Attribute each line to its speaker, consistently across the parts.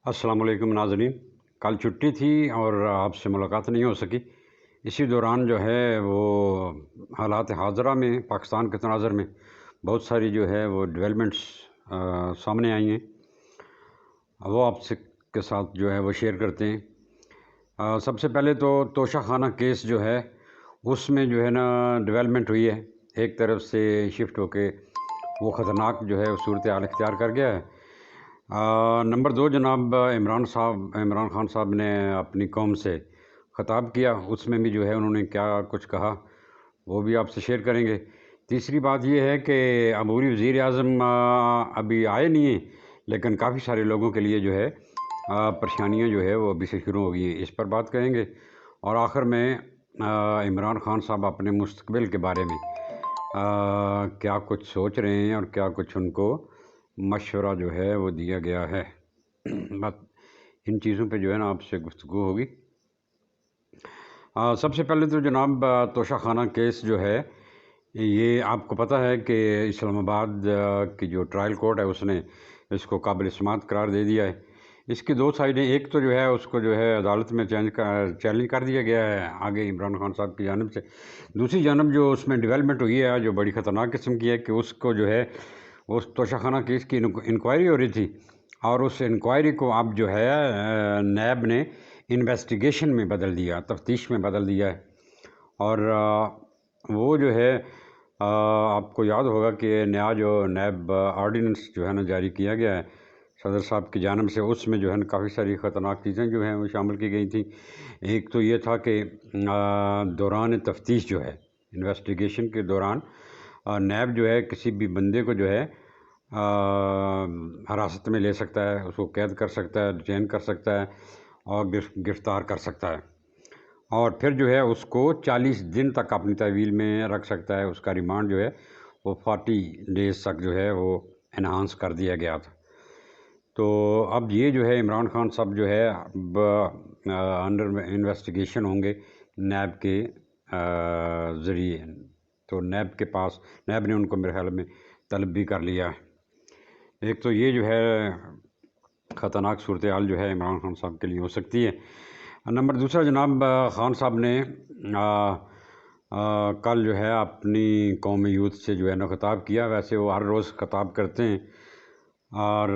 Speaker 1: السلام علیکم ناظرین، کل چھٹی تھی اور آپ سے ملاقات نہیں ہو سکی۔ اسی دوران جو ہے وہ حالات حاضرہ میں پاکستان کے تناظر میں بہت ساری جو ہے وہ ڈیولپمنٹس سامنے آئی ہیں، وہ آپ سے کے ساتھ جو ہے وہ شیئر کرتے ہیں۔ سب سے پہلے تو توشہ خانہ کیس جو ہے اس میں جو ہے نا ڈیولپمنٹ ہوئی ہے، ایک طرف سے شفٹ ہو کے وہ خطرناک جو ہے صورتحال اختیار کر گیا ہے۔ نمبر 2 جناب عمران خان صاحب نے اپنی قوم سے خطاب کیا، اس میں بھی جو ہے انہوں نے کیا کچھ کہا وہ بھی آپ سے شیئر کریں گے۔ تیسری بات یہ ہے کہ عبوری وزیر اعظم ابھی آئے نہیں ہیں، لیکن کافی سارے لوگوں کے لیے جو ہے پریشانیاں جو ہے وہ ابھی سے شروع ہو گئی ہیں، اس پر بات کریں گے۔ اور آخر میں عمران خان صاحب اپنے مستقبل کے بارے میں کیا کچھ سوچ رہے ہیں اور کیا کچھ ان کو مشورہ جو ہے وہ دیا گیا ہے۔ بس ان چیزوں پہ جو ہے نا آپ سے گفتگو ہوگی۔ سب سے پہلے تو جناب توشہ خانہ کیس جو ہے یہ آپ کو پتہ ہے کہ اسلام آباد کی جو ٹرائل کورٹ ہے اس نے اس کو قابل سماعت قرار دے دیا ہے۔ اس کی دو سائڈیں، ایک تو جو ہے اس کو جو ہے عدالت میں چیلنج کر دیا گیا ہے آگے عمران خان صاحب کی جانب سے، دوسری جانب جو اس میں ڈیولپمنٹ ہوئی ہے جو بڑی خطرناک قسم کی ہے کہ اس کو جو ہے اس توشہ خانہ کیس کی انکوائری ہو رہی تھی، اور اس انکوائری کو اب جو ہے نیب نے انویسٹیگیشن میں بدل دیا، تفتیش میں بدل دیا ہے۔ اور وہ جو ہے آپ کو یاد ہوگا کہ نیا جو نیب آرڈیننس جو ہے نا جاری کیا گیا ہے صدر صاحب کی جانب سے، اس میں جو ہے نا کافی ساری خطرناک چیزیں جو ہیں وہ شامل کی گئی تھیں۔ ایک تو یہ تھا کہ دوران تفتیش جو ہے انویسٹیگیشن کے دوران نیب جو ہے کسی بھی بندے کو جو ہے حراست میں لے سکتا ہے، اس کو قید کر سکتا ہے، ڈیٹین کر سکتا ہے اور گرفتار کر سکتا ہے، اور پھر جو ہے اس کو 40 دن تک اپنی تحویل میں رکھ سکتا ہے۔ اس کا ریمانڈ جو ہے وہ 40 ڈیز تک جو ہے وہ انہانس کر دیا گیا تھا۔ تو اب یہ جو ہے عمران خان صاحب جو ہے اب انڈر انویسٹیگیشن ہوں گے نیب کے ذریعے، تو نیب نے ان کو میرے خیال میں طلب بھی کر لیا ہے۔ ایک تو یہ جو ہے خطرناک صورتحال جو ہے عمران خان صاحب کے لیے ہو سکتی ہے۔ نمبر دوسرا جناب خان صاحب نے کل جو ہے اپنی قومی یوتھ سے جو ہے نا خطاب کیا، ویسے وہ ہر روز خطاب کرتے ہیں، اور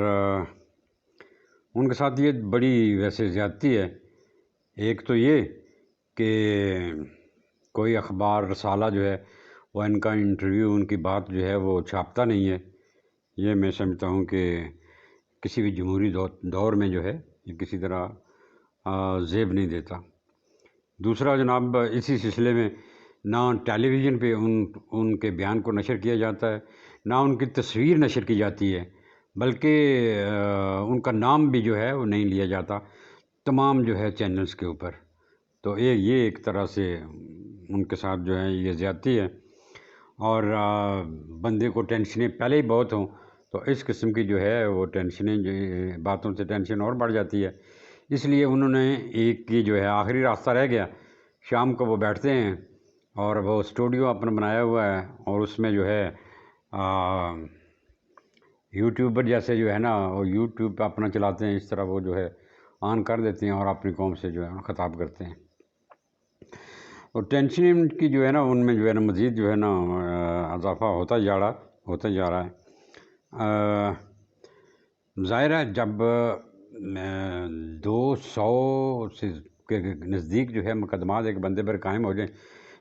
Speaker 1: ان کے ساتھ یہ بڑی ویسے زیادتی ہے۔ ایک تو یہ کہ کوئی اخبار رسالہ جو ہے وہ ان کا انٹرویو، ان کی بات جو ہے وہ چھاپتا نہیں ہے، یہ میں سمجھتا ہوں کہ کسی بھی جمہوری دور میں جو ہے یہ کسی طرح زیب نہیں دیتا۔ دوسرا جناب اسی سلسلے میں نہ ٹیلی ویژن پہ ان کے بیان کو نشر کیا جاتا ہے، نہ ان کی تصویر نشر کی جاتی ہے، بلکہ ان کا نام بھی جو ہے وہ نہیں لیا جاتا تمام جو ہے چینلز کے اوپر۔ تو یہ ایک طرح سے ان کے ساتھ جو ہے یہ زیادتی ہے، اور بندے کو ٹینشنیں پہلے ہی بہت ہوں تو اس قسم کی جو ہے وہ ٹینشنیں باتوں سے ٹینشن اور بڑھ جاتی ہے۔ اس لیے انہوں نے ایک یہ جو ہے آخری راستہ رہ گیا، شام کو وہ بیٹھتے ہیں اور وہ اسٹوڈیو اپنا بنایا ہوا ہے، اور اس میں جو ہے یوٹیوبر جیسے جو ہے نا وہ یوٹیوب پہ اپنا چلاتے ہیں، اس طرح وہ جو ہے آن کر دیتے ہیں اور اپنی قوم سے جو ہے خطاب کرتے ہیں۔ اور ٹینشن کی جو ہے نا ان میں جو ہے نا مزید جو ہے نا اضافہ ہوتا جا رہا ہے۔ ظاہر ہے جب 200 سے کے نزدیک جو ہے مقدمات ایک بندے پر قائم ہو جائیں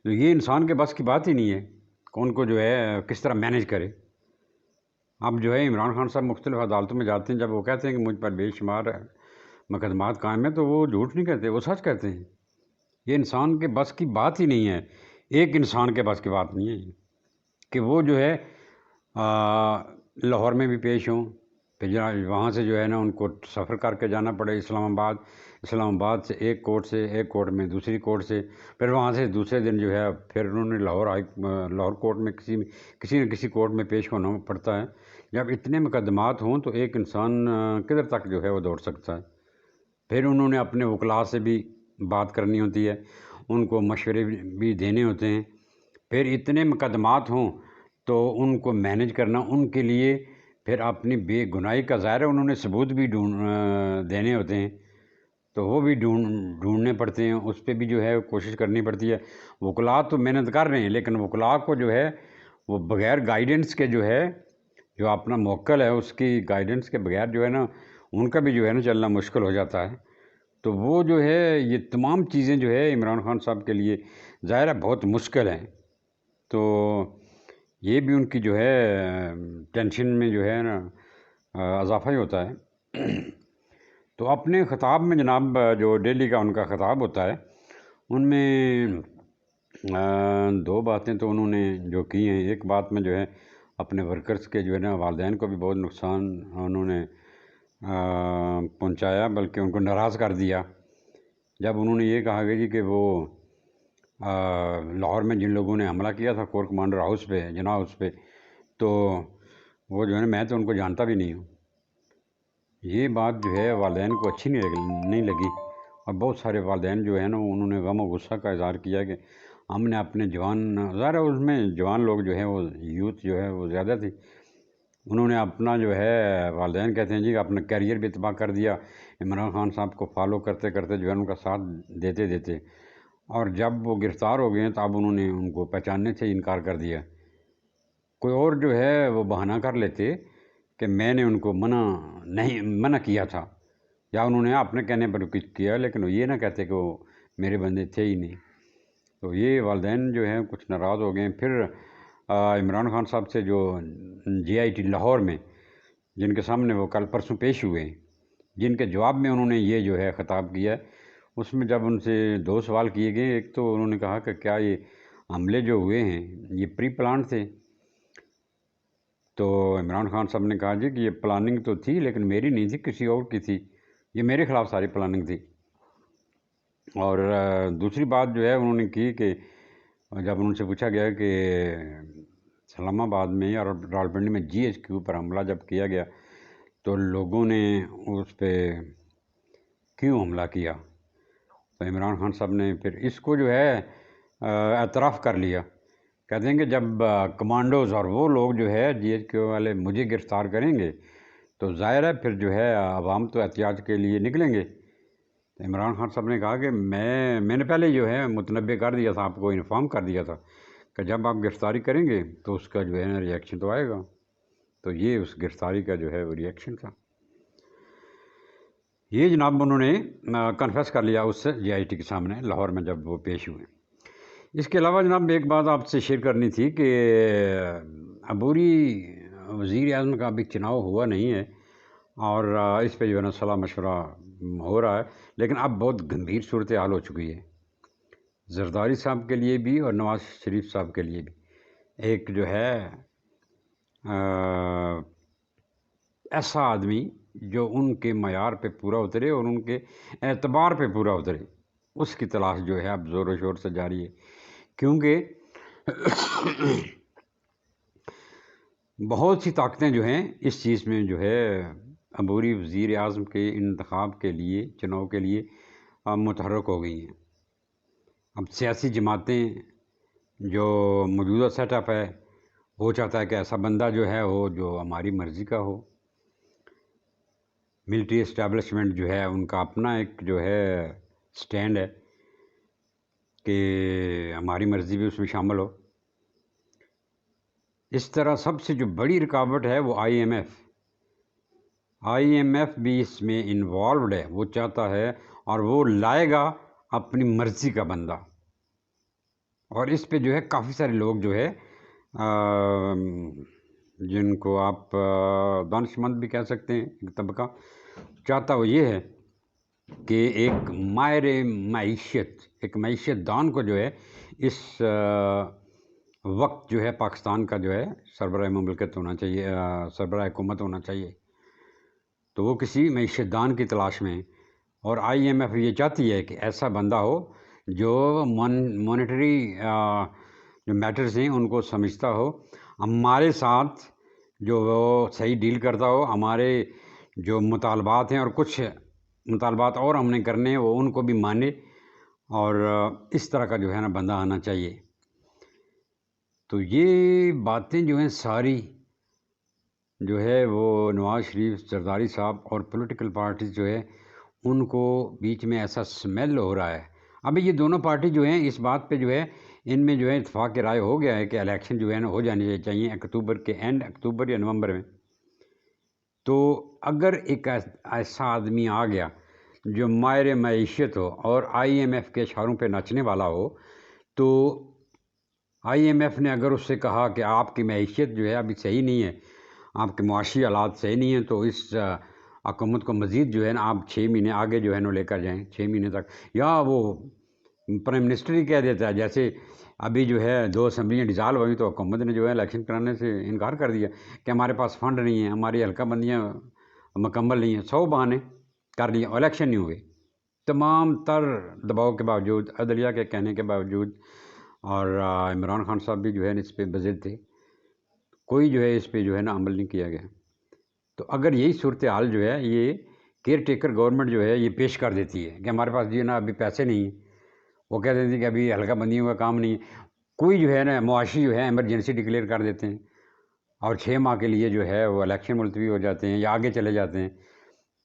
Speaker 1: تو یہ انسان کے بس کی بات ہی نہیں ہے کہ ان کو جو ہے کس طرح مینیج کرے۔ اب جو ہے عمران خان صاحب مختلف عدالتوں میں جاتے ہیں، جب وہ کہتے ہیں کہ مجھ پر بے شمار مقدمات قائم ہیں تو وہ جھوٹ نہیں کہتے، وہ سچ کہتے ہیں۔ یہ انسان کے بس کی بات ہی نہیں ہے، ایک انسان کے بس کی بات نہیں ہے یہ کہ وہ جو ہے لاہور میں بھی پیش ہوں، پھر وہاں سے جو ہے نا ان کو سفر کر کے جانا پڑے اسلام آباد سے ایک کورٹ میں دوسری کورٹ سے، پھر وہاں سے دوسرے دن جو ہے پھر انہوں نے لاہور کورٹ میں کسی نہ کسی کورٹ میں پیش ہونا پڑتا ہے۔ جب اتنے مقدمات ہوں تو ایک انسان کدھر تک جو ہے وہ دوڑ سکتا ہے؟ پھر انہوں نے اپنے وکلاء سے بھی بات کرنی ہوتی ہے، ان کو مشورے بھی دینے ہوتے ہیں۔ پھر اتنے مقدمات ہوں تو ان کو مینیج کرنا ان کے لیے پھر اپنی بے گناہی کا ظاہر ہے انہوں نے ثبوت بھی دینے ہوتے ہیں، تو وہ بھی ڈھونڈنے پڑتے ہیں، اس پہ بھی جو ہے کوشش کرنی پڑتی ہے۔ وکلاء تو محنت کر رہے ہیں، لیکن وکلاء کو جو ہے وہ بغیر گائیڈنس کے جو ہے، جو اپنا موکل ہے اس کی گائیڈنس کے بغیر جو ہے نا، ان کا بھی جو ہے نا چلنا مشکل ہو جاتا ہے۔ تو وہ جو ہے یہ تمام چیزیں جو ہے عمران خان صاحب کے لیے ظاہر ہے بہت مشکل ہیں، تو یہ بھی ان کی جو ہے ٹینشن میں جو ہے نا اضافہ ہی ہوتا ہے۔ تو اپنے خطاب میں جناب جو ڈیلی کا ان کا خطاب ہوتا ہے، ان میں دو باتیں تو انہوں نے جو کی ہیں، ایک بات میں جو ہے اپنے ورکرز کے جو ہے نا والدین کو بھی بہت نقصان انہوں نے پہنچایا، بلکہ ان کو ناراض کر دیا جب انہوں نے یہ کہا کہ وہ لاہور میں جن لوگوں نے حملہ کیا تھا کور کمانڈر ہاؤس پہ، جناح ہاؤس پہ، تو وہ جو ہے نا میں تو ان کو جانتا بھی نہیں ہوں۔ یہ بات جو ہے والدین کو اچھی نہیں لگی، اور بہت سارے والدین جو ہے نا انہوں نے غم و غصہ کا اظہار کیا کہ ہم نے اپنے جوان، ظاہر ہے اس میں جوان لوگ جو ہیں وہ یوتھ جو ہے وہ زیادہ تھی، انہوں نے اپنا جو ہے والدین کہتے ہیں جی اپنا کیریئر بھی تباہ کر دیا عمران خان صاحب کو فالو کرتے کرتے جو ہے ان کا ساتھ دیتے دیتے، اور جب وہ گرفتار ہو گئے ہیں تو اب انہوں نے ان کو پہچاننے سے انکار کر دیا۔ کوئی اور جو ہے وہ بہانہ کر لیتے کہ میں نے ان کو منع کیا تھا، یا انہوں نے اپنے کہنے پر کچھ کیا، لیکن وہ یہ نہ کہتے کہ وہ میرے بندے تھے ہی نہیں۔ تو یہ والدین جو ہیں کچھ ناراض ہو گئے ہیں۔ پھر عمران خان صاحب سے جو GIT لاہور میں جن کے سامنے وہ کل پرسوں پیش ہوئے ہیں، جن کے جواب میں انہوں نے یہ جو ہے خطاب کیا ہے، اس میں جب ان سے دو سوال کیے گئے، ایک تو انہوں نے کہا کہ کیا یہ حملے جو ہوئے ہیں یہ پری پلانڈ تھے؟ تو عمران خان صاحب نے کہا جی کہ یہ پلاننگ تو تھی، لیکن میری نہیں تھی، کسی اور کی تھی، یہ میرے خلاف ساری پلاننگ تھی۔ اور دوسری بات جو ہے انہوں نے کی کہ جب ان سے پوچھا گیا کہ اسلام آباد میں اور راولپنڈی میں GHQ پر حملہ جب کیا گیا تو لوگوں نے اس پہ کیوں حملہ کیا، تو عمران خان صاحب نے پھر اس کو جو ہے اعتراف کر لیا، کہتے ہیں کہ جب کمانڈوز اور وہ لوگ جو ہے GHQ والے مجھے گرفتار کریں گے تو ظاہر ہے پھر جو ہے عوام تو احتجاج کے لیے نکلیں گے۔ تو عمران خان صاحب نے کہا کہ میں نے پہلے جو ہے متنبع کر دیا تھا، آپ کو انفارم کر دیا تھا کہ جب آپ گرفتاری کریں گے تو اس کا جو ہے نا ریئیکشن تو آئے گا۔ تو یہ اس گرفتاری کا جو ہے وہ ریئیکشن تھا۔ یہ جناب انہوں نے کنفیس کر لیا اس سے GIT کے سامنے لاہور میں جب وہ پیش ہوئے۔ اس کے علاوہ جناب ایک بات آپ سے شیئر کرنی تھی کہ عبوری وزیر اعظم کا ابھی چناؤ ہوا نہیں ہے، اور اس پہ جو ہے نا صلاح مشورہ ہو رہا ہے، لیکن اب بہت گمبھیر صورتحال ہو چکی ہے زرداری صاحب کے لیے بھی اور نواز شریف صاحب کے لیے بھی۔ ایک جو ہے ایسا آدمی جو ان کے معیار پہ پورا اترے اور ان کے اعتبار پہ پورا اترے، اس کی تلاش جو ہے اب زور و شور سے جاری ہے، کیونکہ بہت سی طاقتیں جو ہیں اس چیز میں جو ہے عبوری وزیر اعظم کے انتخاب کے لیے، چناؤ کے لیے متحرک ہو گئی ہیں۔ اب سیاسی جماعتیں جو موجودہ سیٹ اپ ہے وہ چاہتا ہے کہ ایسا بندہ جو ہے وہ جو ہماری مرضی کا ہو۔ ملٹری اسٹیبلشمنٹ جو ہے ان کا اپنا ایک جو ہے سٹینڈ ہے کہ ہماری مرضی بھی اس میں شامل ہو۔ اس طرح سب سے جو بڑی رکاوٹ ہے وہ IMF بھی اس میں انوالوڈ ہے، وہ چاہتا ہے اور وہ لائے گا اپنی مرضی کا بندہ، اور اس پہ جو ہے کافی سارے لوگ جو ہے جن کو آپ دانش مند بھی کہہ سکتے ہیں، ایک طبقہ چاہتا وہ یہ ہے کہ ایک ماہر معیشت، ایک معیشت دان کو جو ہے اس وقت جو ہے پاکستان کا جو ہے سربراہ مملکت ہونا چاہیے، سربراہ حکومت ہونا چاہیے، تو وہ کسی معیشت دان کی تلاش میں ہے۔ اور IMF یہ چاہتی ہے کہ ایسا بندہ ہو جو مانیٹری جو میٹرز ہیں ان کو سمجھتا ہو، ہمارے ساتھ جو وہ صحیح ڈیل کرتا ہو، ہمارے جو مطالبات ہیں اور کچھ مطالبات اور ہم نے کرنے ہیں وہ ان کو بھی مانے، اور اس طرح کا جو ہے نا بندہ آنا چاہیے۔ تو یہ باتیں جو ہیں ساری جو ہے وہ نواز شریف، زرداری صاحب اور پولیٹیکل پارٹیز جو ہے ان کو بیچ میں ایسا سمیل ہو رہا ہے. ابھی یہ دونوں پارٹی جو ہیں اس بات پہ جو ہے ان میں جو ہے اتفاق رائے ہو گیا ہے کہ الیکشن جو ہے نا ہو جانے چاہیے اکتوبر کے اینڈ، اکتوبر یا نومبر میں. تو اگر ایک ایسا آدمی آ گیا جو ماہر معیشت ہو اور آئی ایم ایف کے اشاروں پہ ناچنے والا ہو، تو آئی ایم ایف نے اگر اس سے کہا کہ آپ کی معیشت جو ہے ابھی صحیح نہیں ہے، آپ کے معاشی حالات صحیح نہیں ہیں، تو اس حکومت کو مزید جو ہے نا آپ 6 مہینے آگے جو ہے نا لے کر جائیں، 6 مہینے تک. یا وہ پرائم منسٹر ہی کہہ دیتا ہے، جیسے ابھی جو ہے 2 اسمبلیاں ڈیزالو ہوئی تو حکومت نے جو ہے الیکشن کرانے سے انکار کر دیا کہ ہمارے پاس فنڈ نہیں ہے، ہماری حلقہ بندیاں مکمل نہیں ہیں. 100 بہانے کر لیے، الیکشن نہیں ہوئے. تمام تر دباؤ کے باوجود، عدلیہ کے کہنے کے باوجود، اور عمران خان صاحب بھی جو ہے اس پہ بضد تھے، کوئی جو ہے اس پہ جو ہے نا عمل نہیں کیا گیا. تو اگر یہی صورتحال جو ہے یہ کیئر ٹیکر گورنمنٹ جو ہے یہ پیش کر دیتی ہے کہ ہمارے پاس جو ہے نا ابھی پیسے نہیں ہیں، وہ کہہ دیتے ہیں کہ ابھی حلقہ بندیوں کا کام نہیں ہے، کوئی جو ہے نا معاشی جو ہے ایمرجنسی ڈکلیئر کر دیتے ہیں اور 6 ماہ کے لیے جو ہے وہ الیکشن ملتوی ہو جاتے ہیں یا آگے چلے جاتے ہیں.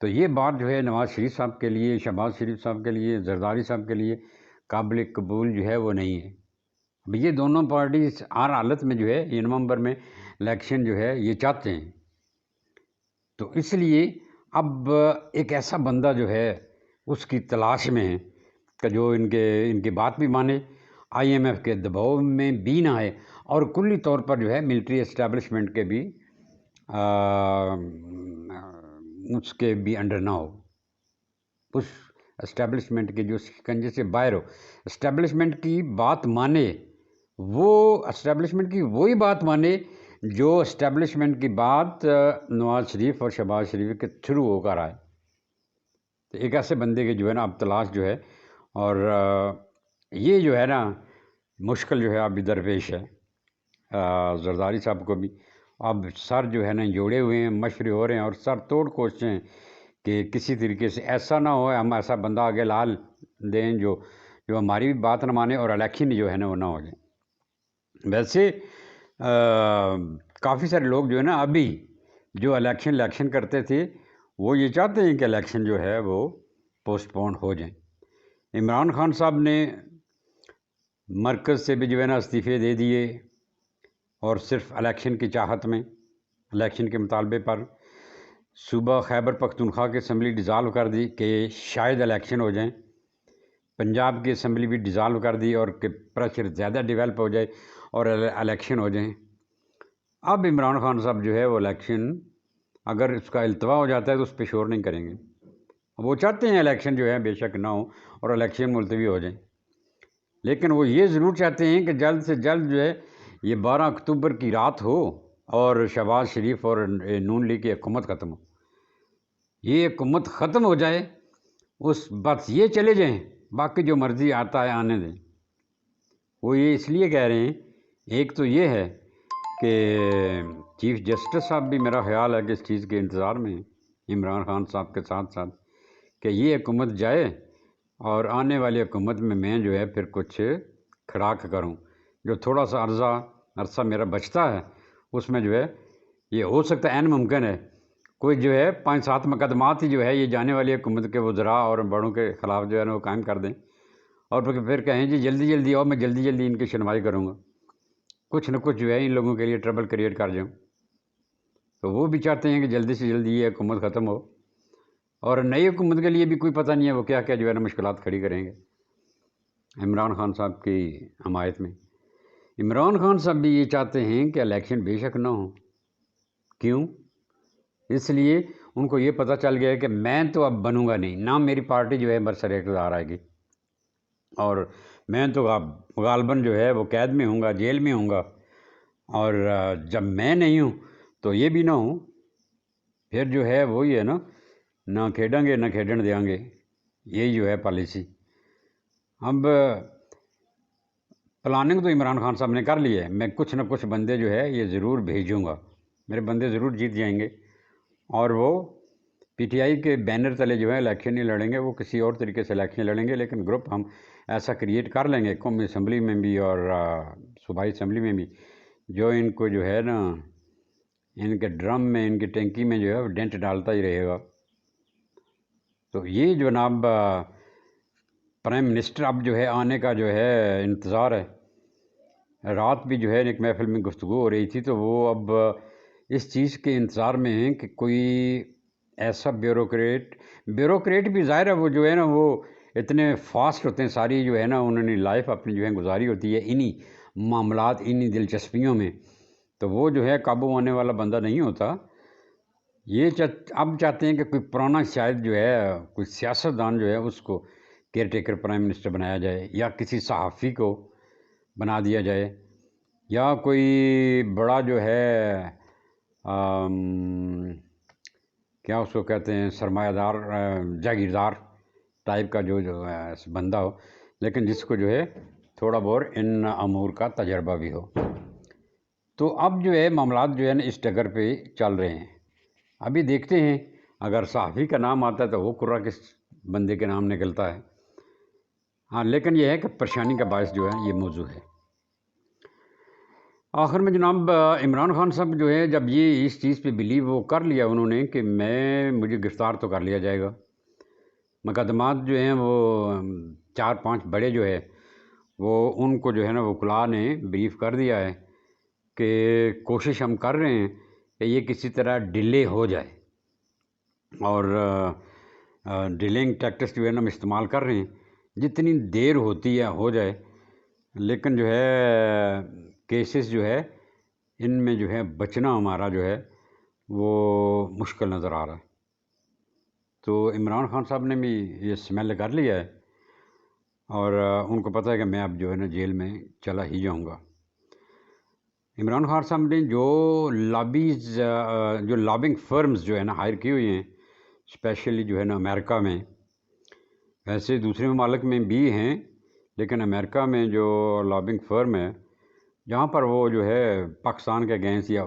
Speaker 1: تو یہ بات جو ہے نواز شریف صاحب کے لیے، شہباز شریف صاحب کے لیے، زرداری صاحب کے لیے قابل قبول جو ہے وہ نہیں ہے. اب یہ دونوں پارٹیز ہر حالت میں جو ہے یہ نومبر میں الیکشن جو ہے یہ چاہتے ہیں. تو اس لیے اب ایک ایسا بندہ جو ہے اس کی تلاش میں ہے کہ جو ان کی بات بھی مانے، آئی ایم ایف کے دباؤ میں بھی نہ آئے، اور کلی طور پر جو ہے ملٹری اسٹیبلشمنٹ کے بھی اس کے بھی انڈر نہ ہو، اس اسٹیبلشمنٹ کے جو شکنجے سے باہر ہو، اسٹیبلشمنٹ کی بات مانے، وہ اسٹیبلشمنٹ کی وہی بات مانے جو اسٹیبلشمنٹ کی بات نواز شریف اور شہباز شریف کے تھرو ہو کر آئے. تو ایک ایسے بندے کے جو ہے نا اب تلاش جو ہے، اور یہ جو ہے نا مشکل جو ہے ابھی درپیش ہے زرداری صاحب کو بھی. اب سر جو ہے نا جوڑے ہوئے ہیں، مشورے ہو رہے ہیں اور سر توڑ کوششیں کہ کسی طریقے سے ایسا نہ ہو ہم ایسا بندہ آگے لال دیں جو ہماری بھی بات نہ مانے اور الیکشن جو ہے نا وہ نہ ہو جائے. ویسے کافی سارے لوگ جو ہے نا ابھی جو الیکشن کرتے تھے وہ یہ چاہتے ہیں کہ الیکشن جو ہے وہ پوسٹ پون ہو جائیں. عمران خان صاحب نے مرکز سے بھی جو ہے نا استعفے دے دیے، اور صرف الیکشن کی چاہت میں، الیکشن کے مطالبے پر صوبہ خیبر پختونخوا کی اسمبلی ڈیزالو کر دی کہ شاید الیکشن ہو جائیں. پنجاب کی اسمبلی بھی ڈیزالو کر دی اور کہ پریشر زیادہ ڈیولپ ہو جائے اور الیکشن ہو جائیں. اب عمران خان صاحب جو ہے وہ الیکشن اگر اس کا التوا ہو جاتا ہے تو اس پہ شور نہیں کریں گے. وہ چاہتے ہیں الیکشن جو ہے بے شک نہ ہو اور الیکشن ملتوی ہو جائیں، لیکن وہ یہ ضرور چاہتے ہیں کہ جلد سے جلد جو ہے یہ 12 اکتوبر کی رات ہو اور شہباز شریف اور نون لیگ کی حکومت ختم ہو. یہ حکومت ختم ہو جائے، اس بس یہ چلے جائیں، باقی جو مرضی آتا ہے آنے دیں. وہ یہ اس لیے کہہ رہے ہیں، ایک تو یہ ہے کہ چیف جسٹس صاحب بھی میرا خیال ہے کہ اس چیز کے انتظار میں ہیں عمران خان صاحب کے ساتھ ساتھ کہ یہ حکومت جائے اور آنے والی حکومت میں جو ہے پھر کچھ کھڑاک کروں. جو تھوڑا سا عرصہ میرا بچتا ہے اس میں جو ہے یہ ہو سکتا ہے، عین ممکن ہے کوئی جو ہے 5-7 مقدمات ہی جو ہے یہ جانے والی حکومت کے وزراء اور بڑوں کے خلاف جو ہے نا وہ قائم کر دیں، اور پھر کہیں جی جلدی جلدی آؤ، میں جلدی جلدی ان کی سنوائی کروں گا، کچھ نہ کچھ جو ہے ان لوگوں کے لیے ٹربل کریٹ کر جاؤں. تو وہ بھی چاہتے ہیں کہ جلدی سے جلدی یہ حکومت ختم ہو، اور نئی حکومت کے لیے بھی کوئی پتہ نہیں ہے وہ کیا کیا جو ہے نا مشکلات کھڑی کریں گے عمران خان صاحب کی حمایت میں. عمران خان صاحب بھی یہ چاہتے ہیں کہ الیکشن بے شک نہ ہو. کیوں؟ اس لیے ان کو یہ پتہ چل گیا ہے کہ میں تو اب بنوں گا نہیں، نہ میری پارٹی جو ہے برسر اقتدار آئے گی، اور میں تو اب غالباً جو ہے وہ قید میں ہوں گا، جیل میں ہوں گا، اور جب میں نہیں ہوں تو یہ بھی نہ ہوں، پھر جو ہے وہی ہے نا، نہ کھیڈیں گے نہ کھیڈن دیں گے، یہی جو ہے پالیسی. اب پلاننگ تو عمران خان صاحب نے کر لی ہے، میں کچھ نہ کچھ بندے جو ہے یہ ضرور بھیجوں گا، میرے بندے ضرور جیت جائیں گے، اور وہ پی ٹی آئی کے بینر تلے جو ہے الیکشن نہیں لڑیں گے، وہ کسی اور طریقے سے الیکشن لڑیں گے، لیکن گروپ ہم ایسا کریٹ کر لیں گے قومی اسمبلی میں بھی اور صوبائی اسمبلی میں بھی، جو ان کو جو ہے نا ان کے ڈرم میں، ان کی ٹینکی میں جو ہے وہ ڈینٹ ڈالتا ہی رہے گا۔ تو یہ جناب پرائم منسٹر اب جو ہے آنے کا جو ہے انتظار ہے۔ رات بھی جو ہے ایک محفل میں گفتگو ہو رہی تھی، تو وہ اب اس چیز کے انتظار میں ہیں کہ کوئی ایسا بیوروکریٹ بھی ظاہر ہے وہ جو ہے نا وہ اتنے فاسٹ ہوتے ہیں، ساری جو ہے نا انہوں نے لائف اپنی جو ہے گزاری ہوتی ہے انہی معاملات، انہی دلچسپیوں میں، تو وہ جو ہے قابو آنے والا بندہ نہیں ہوتا۔ یہ اب چاہتے ہیں کہ کوئی پرانا شاید جو ہے کوئی سیاستدان جو ہے اس کو کیئر ٹیکر پرائم منسٹر بنایا جائے، یا کسی صحافی کو بنا دیا جائے، یا کوئی بڑا جو ہے کیا اس کو کہتے ہیں سرمایہ دار جاگیردار ٹائپ کا جو بندہ ہو، لیکن جس کو جو ہے تھوڑا بہت ان امور کا تجربہ بھی ہو۔ تو اب جو ہے معاملات جو ہے نا اس ڈگر پہ چل رہے ہیں۔ ابھی دیکھتے ہیں اگر صحافی کا نام آتا ہے تو وہ قرہ کس بندے کے نام نکلتا ہے۔ ہاں، لیکن یہ ہے کہ پریشانی کا باعث جو ہے یہ موضوع ہے۔ آخر میں جناب عمران خان صاحب جو ہے جب یہ اس چیز پہ بلیو وہ کر لیا انہوں نے کہ مجھے گرفتار تو کر لیا جائے گا، مقدمات جو ہیں وہ 4-5 بڑے جو ہے وہ ان کو جو ہے نا وکلاء نے بریف کر دیا ہے کہ کوشش ہم کر رہے ہیں کہ یہ کسی طرح ڈیلے ہو جائے، اور ڈیلنگ ٹیکٹس جو ہے نا ہم استعمال کر رہے ہیں، جتنی دیر ہوتی ہے ہو جائے، لیکن جو ہے کیسز جو ہے ان میں جو ہے بچنا ہمارا جو ہے وہ مشکل نظر آ رہا ہے۔ تو عمران خان صاحب نے بھی یہ سمیل کر لیا ہے، اور ان کو پتہ ہے کہ میں اب جو ہے نا جیل میں چلا ہی جاؤں گا۔ عمران خان صاحب نے جو لابنگ فرمز جو ہے نا ہائر کی ہوئی ہیں، اسپیشلی جو ہے نا امریکہ میں، ویسے دوسرے ممالک میں بھی ہیں لیکن امریکہ میں جو لابنگ فرم ہے جہاں پر وہ جو ہے پاکستان کے اگینسٹ یا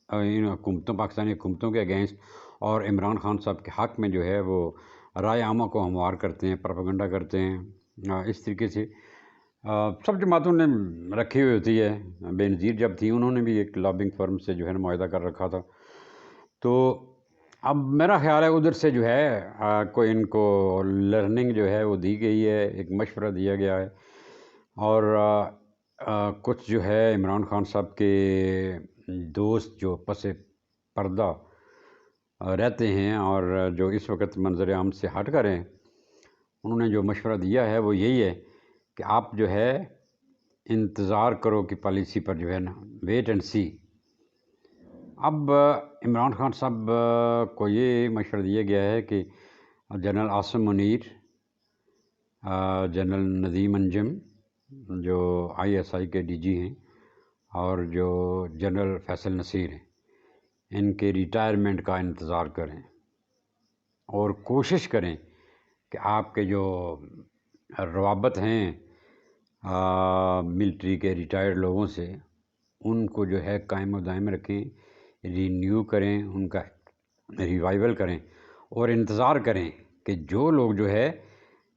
Speaker 1: پاکستانی حکومتوں کے اگینسٹ اور عمران خان صاحب کے حق میں جو ہے وہ رائے عامہ کو ہموار کرتے ہیں، پروپیگنڈا کرتے ہیں، اس طریقے سے سب جماعتوں نے رکھی ہوئی ہوتی ہے۔ بے نظیر جب تھی انہوں نے بھی ایک لابنگ فرم سے جو ہے نا معاہدہ کر رکھا تھا۔ تو اب میرا خیال ہے ادھر سے جو ہے کوئی ان کو لرننگ جو ہے وہ دی گئی ہے، ایک مشورہ دیا گیا ہے، اور کچھ جو ہے عمران خان صاحب کے دوست جو پس پردہ رہتے ہیں اور جو اس وقت منظر عام سے ہٹ کر ہیں، انہوں نے جو مشورہ دیا ہے وہ یہی ہے کہ آپ جو ہے انتظار کرو کہ پالیسی پر جو ہے نا ویٹ اینڈ سی۔ اب عمران خان صاحب کو یہ مشورہ دیا گیا ہے کہ جنرل عاصم منیر، جنرل ندیم انجم جو ISI کے DG ہیں، اور جو جنرل فیصل نصیر ہیں، ان کے ریٹائرمنٹ کا انتظار کریں اور کوشش کریں کہ آپ کے جو روابط ہیں ملٹری کے ریٹائرڈ لوگوں سے ان کو جو ہے قائم و دائم رکھیں، رینیو کریں، ان کا ریوائیول کریں، اور انتظار کریں کہ جو لوگ جو ہے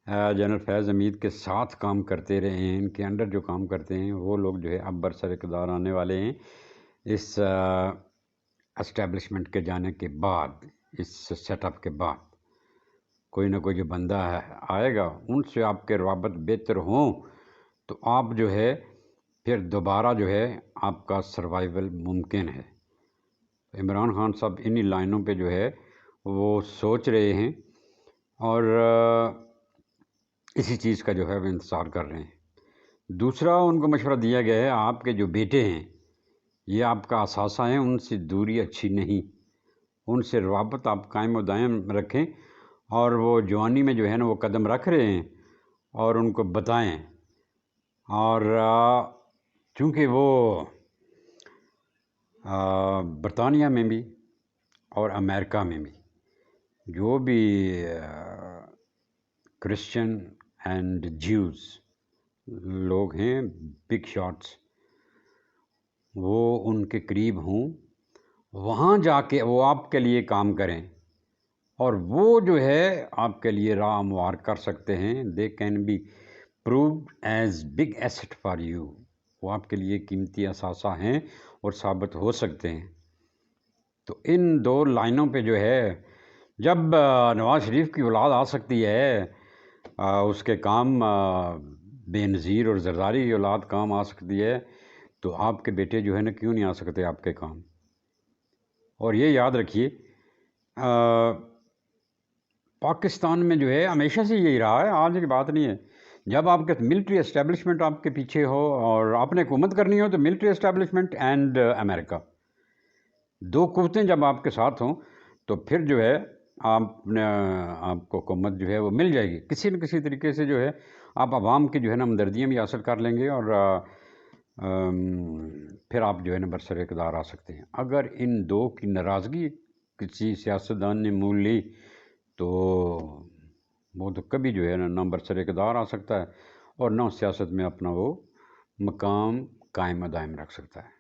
Speaker 1: جنرل فیض حمید کے ساتھ کام کرتے رہے ہیں، ان کے انڈر جو کام کرتے ہیں، وہ لوگ جو ہے اب برسر اقتدار آنے والے ہیں اس اسٹیبلشمنٹ کے جانے کے بعد، اس سیٹ اپ کے بعد کوئی نہ کوئی جو بندہ آئے گا، ان سے آپ کے روابط بہتر ہوں تو آپ جو ہے پھر دوبارہ جو ہے آپ کا سروائیول ممکن ہے۔ عمران خان صاحب انہی لائنوں پہ جو ہے وہ سوچ رہے ہیں، اور اسی چیز کا جو ہے وہ انتظار کر رہے ہیں۔ دوسرا ان کو مشورہ دیا گیا ہے آپ کے جو بیٹے ہیں یہ آپ کا اثاثہ ہیں، ان سے دوری اچھی نہیں، ان سے روابط آپ قائم و دائم رکھیں، اور وہ جوانی میں جو ہے نا وہ قدم رکھ رہے ہیں اور ان کو بتائیں، اور چونکہ وہ برطانیہ میں بھی اور امریکہ میں بھی جو بھی کرسچن اینڈ جیوز لوگ ہیں، بگ شاٹس، وہ ان کے قریب ہوں، وہاں جا کے وہ آپ کے لیے کام کریں، اور وہ جو ہے آپ کے لیے راہ ہموار کر سکتے ہیں۔ They can be proved as biggest for you, وہ آپ کے لیے قیمتی اثاثہ ہیں اور ثابت ہو سکتے ہیں۔ تو ان دو لائنوں پہ جو ہے جب نواز شریف کی اولاد آ سکتی ہے، اس کے کام بے نظیر اور زرداری کی اولاد کام آ سکتی ہے، تو آپ کے بیٹے جو ہے نا کیوں نہیں آ سکتے آپ کے کام؟ اور یہ یاد رکھیے پاکستان میں جو ہے ہمیشہ سے یہی رہا ہے، آج کی بات نہیں ہے، جب آپ کے ملٹری اسٹیبلشمنٹ آپ کے پیچھے ہو اور آپ نے حکومت کرنی ہو تو ملٹری اسٹیبلشمنٹ اینڈ امریکہ، دو قوتیں جب آپ کے ساتھ ہوں تو پھر جو ہے آپ کو حکومت جو ہے وہ مل جائے گی کسی نہ کسی طریقے سے، جو ہے آپ عوام کی جو ہے نا ہمدردیاں بھی حاصل کر لیں گے اور پھر آپ جو ہے نا برسر اقتدار آ سکتے ہیں۔ اگر ان دو کی ناراضگی کسی سیاستدان نے مول لی تو وہ تو کبھی جو ہے نہ برسر اقتدار آ سکتا ہے اور نہ سیاست میں اپنا وہ مقام قائم و دائم رکھ سکتا ہے۔